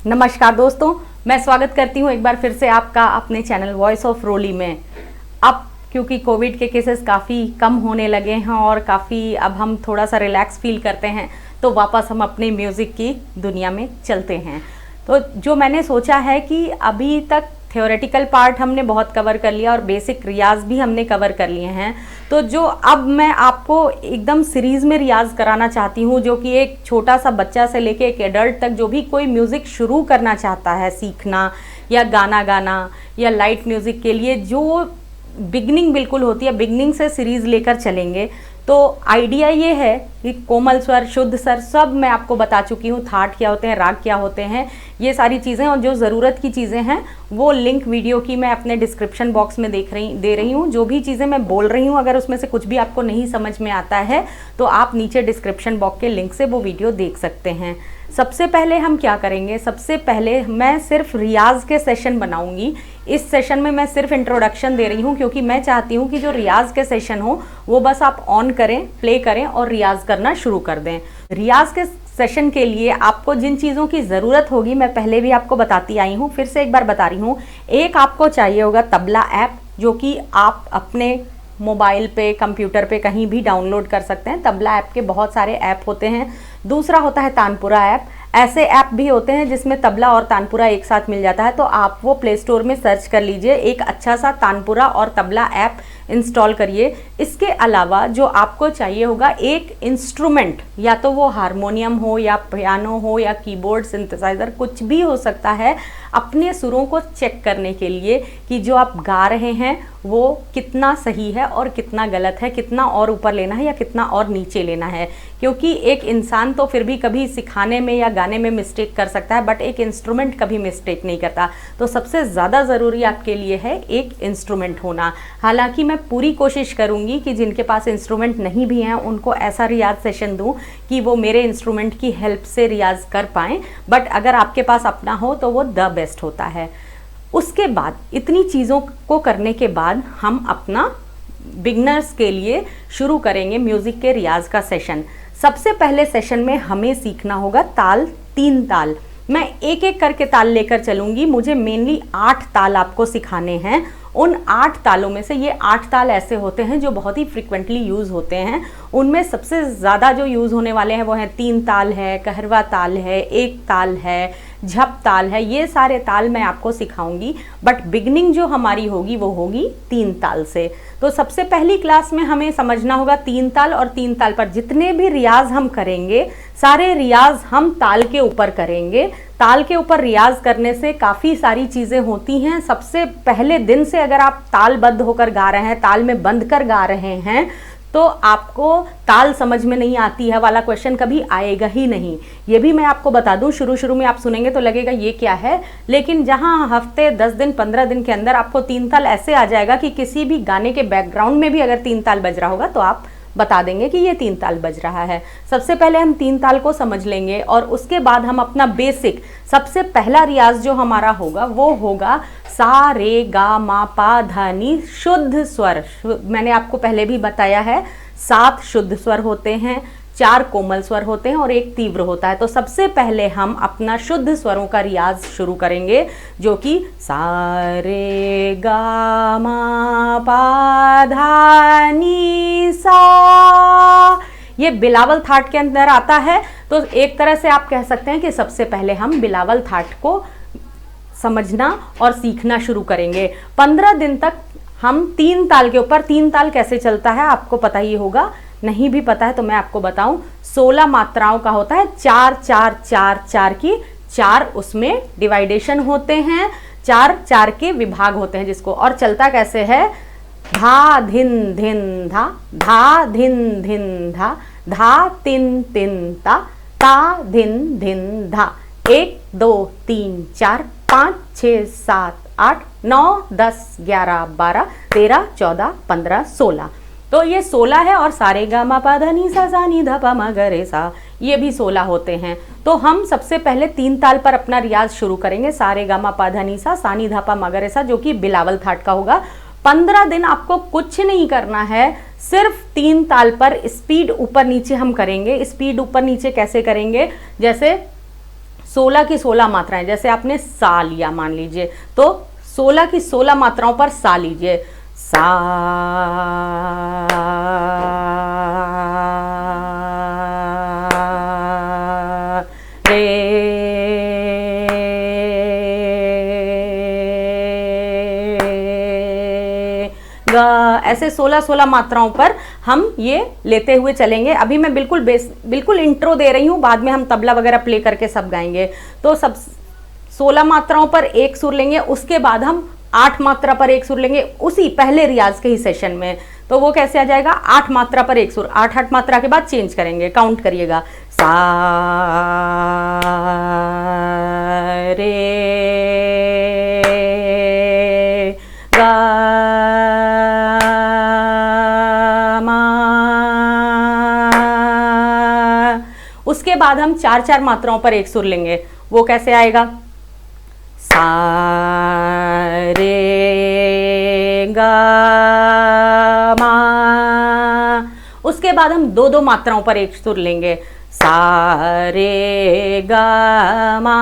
नमस्कार दोस्तों, मैं स्वागत करती हूँ एक बार फिर से आपका अपने चैनल वॉइस ऑफ रोली में। अब क्योंकि कोविड के केसेस काफ़ी कम होने लगे हैं और काफ़ी अब हम थोड़ा सा रिलैक्स फील करते हैं, तो वापस हम अपने म्यूज़िक की दुनिया में चलते हैं। तो जो मैंने सोचा है कि अभी तक थ्योरेटिकल पार्ट हमने बहुत कवर कर लिया और बेसिक रियाज भी हमने कवर कर लिए हैं, तो जो अब मैं आपको एकदम सीरीज़ में रियाज कराना चाहती हूँ, जो कि एक छोटा सा बच्चा से लेके एक एडल्ट तक जो भी कोई म्यूज़िक शुरू करना चाहता है सीखना या गाना गाना या लाइट म्यूज़िक के लिए, जो बिगनिंग बिल्कुल होती है, बिगनिंग से सीरीज़ लेकर चलेंगे। तो आइडिया ये है कि कोमल स्वर, शुद्ध स्वर, सब मैं आपको बता चुकी हूँ, थाट क्या होते हैं, राग क्या होते हैं, ये सारी चीज़ें, और जो ज़रूरत की चीज़ें हैं वो लिंक वीडियो की मैं अपने डिस्क्रिप्शन बॉक्स में दे रही हूँ। जो भी चीज़ें मैं बोल रही हूँ, अगर उसमें से कुछ भी आपको नहीं समझ में आता है तो आप नीचे डिस्क्रिप्शन बॉक्स के लिंक से वो वीडियो देख सकते हैं। सबसे पहले हम क्या करेंगे, सबसे पहले मैं सिर्फ रियाज के सेशन बनाऊंगी। इस सेशन में मैं सिर्फ इंट्रोडक्शन दे रही हूँ, क्योंकि मैं चाहती हूँ कि जो रियाज के सेशन हो वो बस आप ऑन करें, प्ले करें और रियाज करना शुरू कर दें। रियाज के सेशन के लिए आपको जिन चीज़ों की ज़रूरत होगी मैं पहले भी आपको बताती आई हूँ, फिर से एक बार बता रही हूँ। एक आपको चाहिए होगा तबला ऐप, जो कि आप अपने मोबाइल पे, कंप्यूटर पे कहीं भी डाउनलोड कर सकते हैं। तबला ऐप के बहुत सारे ऐप होते हैं। दूसरा होता है तानपुरा ऐप। ऐसे ऐप भी होते हैं जिसमें तबला और तानपुरा एक साथ मिल जाता है, तो आप वो प्ले स्टोर में सर्च कर लीजिए, एक अच्छा सा तानपुरा और तबला ऐप इंस्टॉल करिए। इसके अलावा जो आपको चाहिए होगा एक इंस्ट्रूमेंट, या तो वो हारमोनियम हो या पियानो हो या कीबोर्ड, सिंथेसाइज़र, कुछ भी हो सकता है, अपने सुरों को चेक करने के लिए कि जो आप गा रहे हैं वो कितना सही है और कितना गलत है, कितना और ऊपर लेना है या कितना और नीचे लेना है। क्योंकि एक इंसान तो फिर भी कभी सिखाने में या गाने में मिस्टेक कर सकता है, बट एक इंस्ट्रूमेंट कभी मिस्टेक नहीं करता। तो सबसे ज़्यादा ज़रूरी आपके लिए है एक इंस्ट्रूमेंट होना। हालांकि मैं पूरी कोशिश करूँगी कि जिनके पास इंस्ट्रूमेंट नहीं भी हैं उनको ऐसा रियाज सेशन दूँ कि वो मेरे इंस्ट्रूमेंट की हेल्प से रियाज कर पाएँ, बट अगर आपके पास अपना हो तो वो द बेस्ट होता है। उसके बाद इतनी चीज़ों को करने के बाद हम अपना बिगनर्स के लिए शुरू करेंगे म्यूज़िक के रियाज का सेशन। सबसे पहले सेशन में हमें सीखना होगा ताल, 3 ताल। मैं एक एक करके ताल लेकर चलूँगी। मुझे मेनली 8 ताल आपको सिखाने हैं। उन 8 तालों में से ये 8 ताल ऐसे होते हैं जो बहुत ही फ्रिक्वेंटली यूज़ होते हैं। उनमें सबसे ज़्यादा जो यूज़ होने वाले हैं वो हैं 3 ताल है, कहरवा ताल है, एक ताल है, झप ताल है। ये सारे ताल मैं आपको सिखाऊंगी, बट बिगनिंग जो हमारी होगी वो होगी 3 ताल से। तो सबसे पहली क्लास में हमें समझना होगा 3 ताल, और 3 ताल पर जितने भी रियाज हम करेंगे सारे रियाज हम ताल के ऊपर करेंगे। ताल के ऊपर रियाज करने से काफ़ी सारी चीज़ें होती हैं। सबसे पहले दिन से अगर आप तालबद्ध होकर गा रहे हैं, ताल में बंध कर गा रहे हैं, तो आपको ताल समझ में नहीं आती है वाला क्वेश्चन कभी आएगा ही नहीं। ये भी मैं आपको बता दूं, शुरू में आप सुनेंगे तो लगेगा ये क्या है, लेकिन जहां हफ्ते 10 दिन 15 दिन के अंदर आपको 3 ताल ऐसे आ जाएगा कि किसी भी गाने के बैकग्राउंड में भी अगर 3 ताल बज रहा होगा तो आप बता देंगे कि ये 3 ताल बज रहा है। सबसे पहले हम 3 ताल को समझ लेंगे और उसके बाद हम अपना बेसिक, सबसे पहला रियाज जो हमारा होगा वो होगा सा रे गा मा पा धा नी शुद्ध स्वर। मैंने आपको पहले भी बताया है 7 शुद्ध स्वर होते हैं, 4 कोमल स्वर होते हैं और 1 तीव्र होता है। तो सबसे पहले हम अपना शुद्ध स्वरों का रियाज शुरू करेंगे, जो कि सा रे गा मा पा धा नी सा। ये बिलावल थाट के अंदर आता है। तो एक तरह से आप कह सकते हैं कि सबसे पहले हम बिलावल थाट को समझना और सीखना शुरू करेंगे। 15 दिन तक हम 3 ताल के ऊपर, 3 ताल कैसे चलता है आपको पता ही होगा, नहीं भी पता है तो मैं आपको बताऊं, 16 मात्राओं का होता है। 4 4 4 4 की 4 उसमें डिवाइडेशन होते हैं, 4 4 के विभाग होते हैं जिसको, और चलता कैसे है, धा धिन धिन धा, धा धिन धिन धा, धा तिन तिन ता धिन धिन धा। 1 2 3 4 5 6 7 8 9 10 11 12 13 14 15 16। तो ये 16 है, और सारे गा मा पा धा नी सा नी धा पा मा गा रे सा, ये भी 16 होते हैं। तो हम सबसे पहले 3 ताल पर अपना रियाज शुरू करेंगे, सारे गा मा पा धा नी सा नी धा पा मा गा रे सा, जो कि बिलावल थाट का होगा। 15 दिन आपको कुछ नहीं करना है, सिर्फ 3 ताल पर स्पीड ऊपर नीचे हम करेंगे। स्पीड ऊपर नीचे कैसे करेंगे, जैसे 16 की 16 मात्राएं, जैसे आपने सा लिया मान लीजिए, तो 16 की 16 मात्राओं पर सा लीजिए, सा रे गा, ऐसे 16 मात्राओं पर हम ये लेते हुए चलेंगे। अभी मैं बिल्कुल इंट्रो दे रही हूँ, बाद में हम तबला वगैरह प्ले करके सब गाएंगे। तो सब 16 मात्राओं पर एक सुर लेंगे, उसके बाद हम 8 मात्रा पर एक सुर लेंगे उसी पहले रियाज के ही सेशन में। तो वो कैसे आ जाएगा, 8 मात्रा पर एक सुर, 8 मात्रा के बाद चेंज करेंगे, काउंट करिएगा, सा रे गा मा। उसके बाद हम 4 मात्राओं पर एक सुर लेंगे, वो कैसे आएगा, सा रे गा मा। उसके बाद हम 2 मात्राओं पर एक सुर लेंगे, सा रे गा मा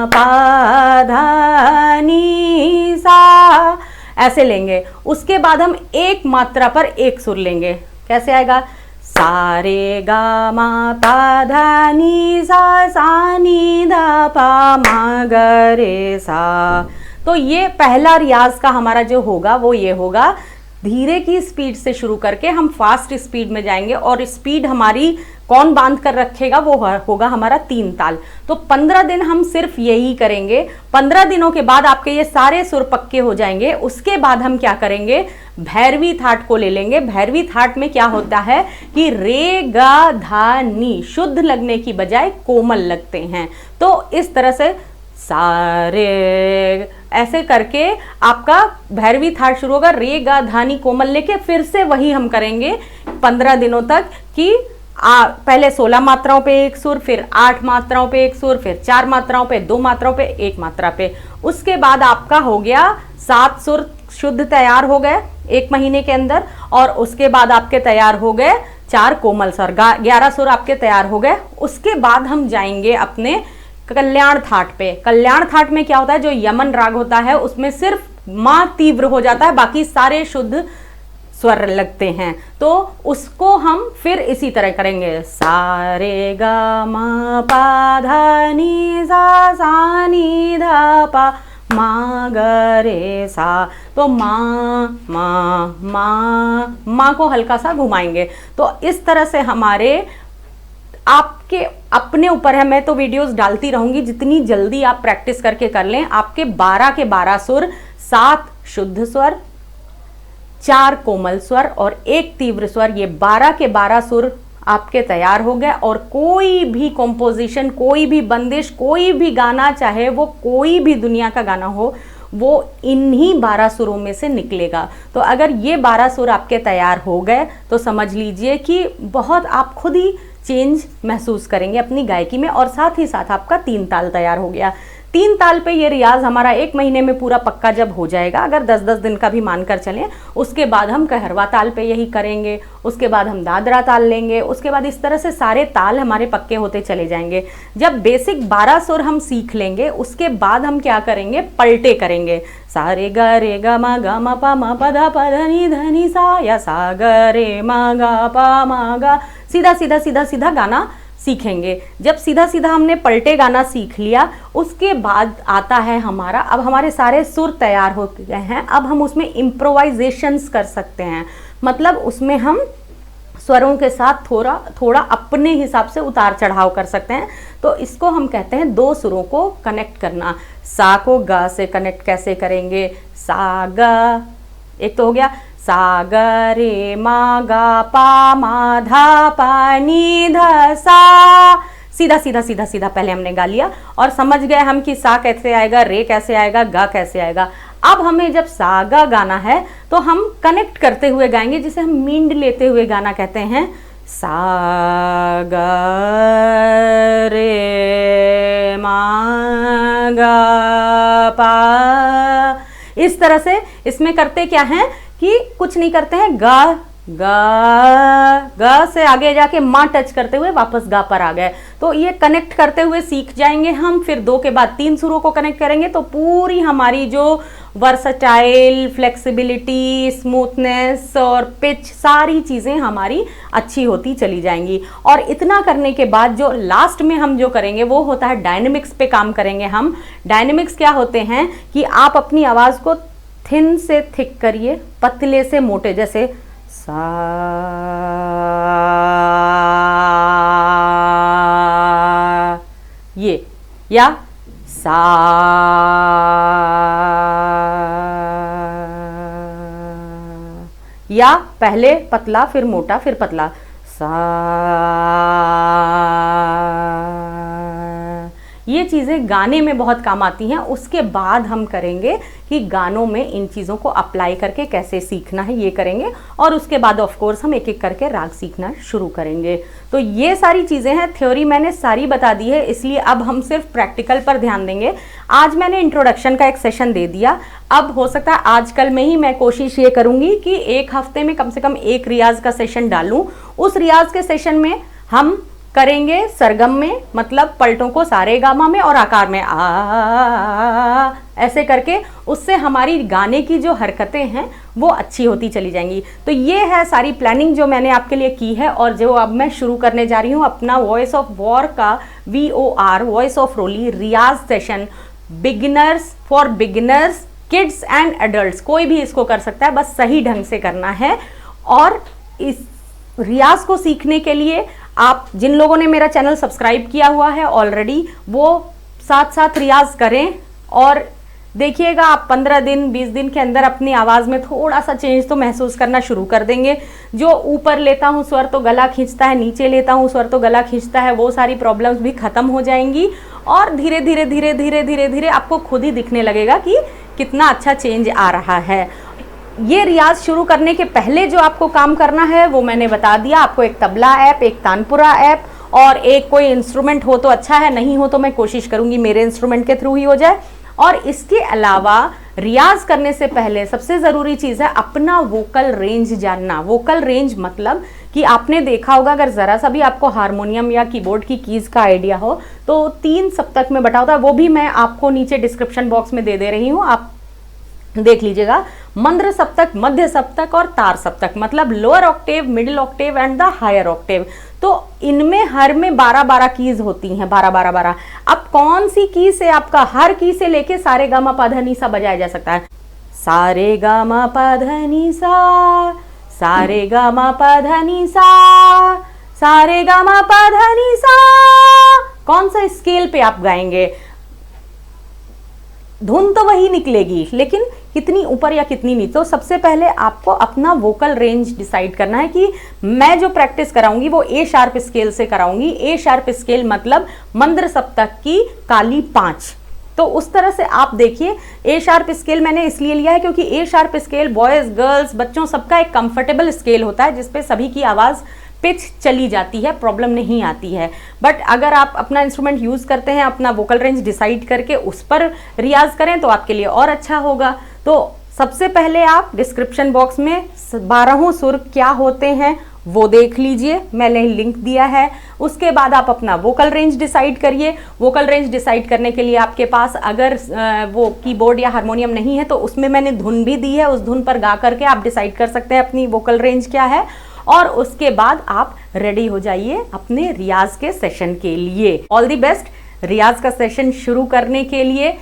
पा धा नी सा, ऐसे लेंगे। उसके बाद हम 1 मात्रा पर एक सुर लेंगे, कैसे आएगा, सा रे गा मा पा धा नी सा नी धा पा मा ग रे सा। तो ये पहला रियाज का हमारा जो होगा वो ये होगा, धीरे की स्पीड से शुरू करके हम फास्ट स्पीड में जाएंगे, और स्पीड हमारी कौन बांध कर रखेगा, वो होगा हमारा 3 ताल। तो 15 दिन हम सिर्फ यही करेंगे। 15 दिनों के बाद आपके ये सारे सुर पक्के हो जाएंगे। उसके बाद हम क्या करेंगे, भैरवी थाट को ले लेंगे। भैरवी थाट में क्या होता है कि रे गा धा नी शुद्ध लगने की बजाय कोमल लगते हैं। तो इस तरह से सारे ऐसे करके आपका भैरवी थाट शुरू होगा, रे गा धानी कोमल लेके फिर से वही हम करेंगे 15 दिनों तक कि पहले 16 मात्राओं पे एक सुर, फिर 8 मात्राओं पे एक सुर, फिर 4 मात्राओं पे, 2 मात्राओं पे, 1 मात्रा पे। उसके बाद आपका हो गया 7 सुर शुद्ध तैयार हो गए 1 महीने के अंदर, और उसके बाद आपके तैयार हो गए 4 कोमल सुर, 11 सुर आपके तैयार हो गए। उसके बाद हम जाएंगे अपने कल्याण थाट पे। कल्याण थाट में क्या होता है, जो यमन राग होता है उसमें सिर्फ मां तीव्र हो जाता है, बाकी सारे शुद्ध स्वर लगते हैं। तो उसको हम फिर इसी तरह करेंगे, सा रे गा मा पा धा नी सा नी धा पा मा ग रे सा। तो माँ को हल्का सा घुमाएंगे। तो इस तरह से हमारे आपके अपने ऊपर है, मैं तो वीडियोस डालती रहूंगी, जितनी जल्दी आप प्रैक्टिस करके कर लें। आपके 12 के 12 सुर, 7 शुद्ध स्वर, 4 कोमल स्वर और 1 तीव्र स्वर, ये 12 के 12 सुर आपके तैयार हो गए। और कोई भी कॉम्पोजिशन, कोई भी बंदिश, कोई भी गाना, चाहे वो कोई भी दुनिया का गाना हो, वो इन्हीं 12 सुरों में से निकलेगा। तो अगर ये 12 सुर आपके तैयार हो गए तो समझ लीजिए कि बहुत आप खुद ही चेंज महसूस करेंगे अपनी गायकी में। और साथ ही साथ आपका 3 ताल तैयार हो गया। 3 ताल पे ये रियाज हमारा 1 महीने में पूरा पक्का जब हो जाएगा, अगर 10-10 दिन का भी मानकर चलें, उसके बाद हम कहरवा ताल पे यही करेंगे, उसके बाद हम दादरा ताल लेंगे, उसके बाद इस तरह से सारे ताल हमारे पक्के होते चले जाएंगे। जब बेसिक 12 सुर हम सीख लेंगे, उसके बाद हम क्या करेंगे, पलटे करेंगे। सा रे ग म प म प ध नी ध नी सा, या सा ग रे म ग प म ग, सीधा सीधा सीधा सीधा गाना सीखेंगे। जब सीधा सीधा हमने पलटे गाना सीख लिया, उसके बाद आता है हमारा, अब हमारे सारे सुर तैयार हो गए हैं, अब हम उसमें इम्प्रोवाइजेशंस कर सकते हैं। मतलब उसमें हम स्वरों के साथ थोड़ा थोड़ा अपने हिसाब से उतार चढ़ाव कर सकते हैं। तो इसको हम कहते हैं 2 सुरों को कनेक्ट करना। सा को गा से कनेक्ट कैसे करेंगे, सा गा, एक तो हो गया, सा ग रे मा गा पा मा धा पा नी धा सा, सीधा सीधा सीधा सीधा पहले हमने गा लिया और समझ गए हम कि सा कैसे आएगा, रे कैसे आएगा, गा कैसे आएगा। अब हमें जब सा गा गाना है तो हम कनेक्ट करते हुए गाएंगे, जिसे हम मींड लेते हुए गाना कहते हैं। सा गा रे मा गा पा, इस तरह से। इसमें करते क्या हैं कि कुछ नहीं करते हैं, गा गा, गा से आगे जाके माँ टच करते हुए वापस गा पर आ गए। तो ये कनेक्ट करते हुए सीख जाएंगे हम। फिर 2 के बाद 3 सुरों को कनेक्ट करेंगे तो पूरी हमारी जो वर्सटाइल, फ्लेक्सिबिलिटी, स्मूथनेस और पिच, सारी चीज़ें हमारी अच्छी होती चली जाएंगी। और इतना करने के बाद जो लास्ट में हम जो करेंगे वो होता है डायनेमिक्स पे काम करेंगे हम। डायनेमिक्स क्या होते हैं कि आप अपनी आवाज़ को थिन से थिक करिए, पतले से मोटे, जैसे सा, ये, या सा, या पहले पतला फिर मोटा फिर पतला, सा। ये चीज़ें गाने में बहुत काम आती हैं। उसके बाद हम करेंगे कि गानों में इन चीज़ों को अप्लाई करके कैसे सीखना है, ये करेंगे। और उसके बाद ऑफ कोर्स हम एक एक करके राग सीखना शुरू करेंगे। तो ये सारी चीज़ें हैं। थ्योरी मैंने सारी बता दी है, इसलिए अब हम सिर्फ प्रैक्टिकल पर ध्यान देंगे। आज मैंने इंट्रोडक्शन का एक सेशन दे दिया। अब हो सकता है आजकल में ही मैं कोशिश ये करूँगी कि एक हफ्ते में कम से कम एक रियाज का सेशन डालूँ। उस रियाज के सेशन में हम करेंगे सरगम में, मतलब पलटों को सारे गामा में और आकार में आ, ऐसे करके उससे हमारी गाने की जो हरकतें हैं वो अच्छी होती चली जाएंगी। तो ये है सारी प्लानिंग जो मैंने आपके लिए की है और जो अब मैं शुरू करने जा रही हूँ अपना वॉइस ऑफ वॉर का VOR, वॉइस ऑफ रोली रियाज session. Beginners, for beginners, kids and adults, कोई भी इसको कर सकता है, बस सही ढंग से करना है। और इस रियाज को सीखने के लिए आप जिन लोगों ने मेरा चैनल सब्सक्राइब किया हुआ है ऑलरेडी, वो साथ साथ रियाज करें और देखिएगा आप 15 दिन 20 दिन के अंदर अपनी आवाज़ में थोड़ा सा चेंज तो महसूस करना शुरू कर देंगे। जो ऊपर लेता हूँ स्वर तो गला खींचता है, नीचे लेता हूँ स्वर तो गला खींचता है, वो सारी प्रॉब्लम्स भी ख़त्म हो जाएंगी और धीरे धीरे धीरे धीरे धीरे धीरे आपको खुद ही दिखने लगेगा कि कितना अच्छा चेंज आ रहा है। ये रियाज शुरू करने के पहले जो आपको काम करना है वो मैंने बता दिया। आपको एक तबला ऐप, एक तानपुरा ऐप और एक कोई इंस्ट्रूमेंट हो तो अच्छा है, नहीं हो तो मैं कोशिश करूँगी मेरे इंस्ट्रूमेंट के थ्रू ही हो जाए। और इसके अलावा रियाज करने से पहले सबसे ज़रूरी चीज़ है अपना वोकल रेंज जानना। वोकल रेंज मतलब कि आपने देखा होगा, अगर ज़रा सा भी आपको हारमोनियम या कीबोर्ड की कीज़ का आइडिया हो तो 3 सप्तक में बटा होता है, वो भी मैं आपको नीचे डिस्क्रिप्शन बॉक्स में दे रही हूँ, आप देख लीजिएगा। मंद्र सप्तक, मध्य सप्तक और तार सप्तक, मतलब lower octave, middle octave and the higher octave. तो इनमें हर में 12-12 कीज होती हैं, 12-12-12। अब कौन सी की से आपका हर की से लेके सारे गामा पा धा नी सा बजाया जा सकता है। सारे गामा पा धा नी सा, सारे गामा पा धा नी सा, सारे गामा पा धा नी सा। कौन सा स्केल पे आप गाएंगे, धुन तो वही निकलेगी लेकिन कितनी ऊपर या कितनी नीचे। तो सबसे पहले आपको अपना वोकल रेंज डिसाइड करना है कि मैं जो प्रैक्टिस कराऊंगी वो ए शार्प स्केल से कराऊंगी। ए शार्प स्केल मतलब मंद्र सप्तक की काली 5। तो उस तरह से आप देखिए, ए शार्प स्केल मैंने इसलिए लिया है क्योंकि ए शार्प स्केल बॉयज़, गर्ल्स, बच्चों सबका एक कंफर्टेबल स्केल होता है जिसपे सभी की आवाज़ पिच चली जाती है, प्रॉब्लम नहीं आती है। बट अगर आप अपना इंस्ट्रूमेंट यूज़ करते हैं, अपना वोकल रेंज डिसाइड करके उस पर रियाज करें तो आपके लिए और अच्छा होगा। तो सबसे पहले आप डिस्क्रिप्शन बॉक्स में 12 सुर क्या होते हैं वो देख लीजिए, मैंने लिंक दिया है। उसके बाद आप अपना वोकल रेंज डिसाइड करिए। वोकल रेंज डिसाइड करने के लिए आपके पास अगर वो कीबोर्ड या हारमोनियम नहीं है तो उसमें मैंने धुन भी दी है, उस धुन पर गा करके आप डिसाइड कर सकते हैं अपनी वोकल रेंज क्या है। और उसके बाद आप रेडी हो जाइए अपने रियाज के सेशन के लिए। ऑल दी बेस्ट रियाज का सेशन शुरू करने के लिए।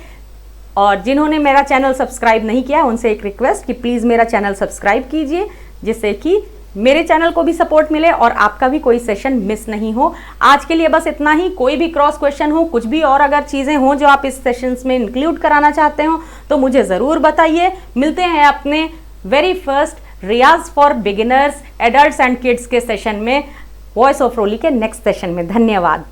और जिन्होंने मेरा चैनल सब्सक्राइब नहीं किया उनसे एक रिक्वेस्ट कि प्लीज़ मेरा चैनल सब्सक्राइब कीजिए, जिससे कि मेरे चैनल को भी सपोर्ट मिले और आपका भी कोई सेशन मिस नहीं हो। आज के लिए बस इतना ही। कोई भी क्रॉस क्वेश्चन हो, कुछ भी और अगर चीज़ें हों जो आप इस सेशंस में इंक्लूड कराना चाहते हो तो मुझे ज़रूर बताइए। मिलते हैं अपने वेरी फर्स्ट रियाज for beginners, adults and kids के सेशन में, वॉइस ऑफ रोली के नेक्स्ट सेशन में। धन्यवाद।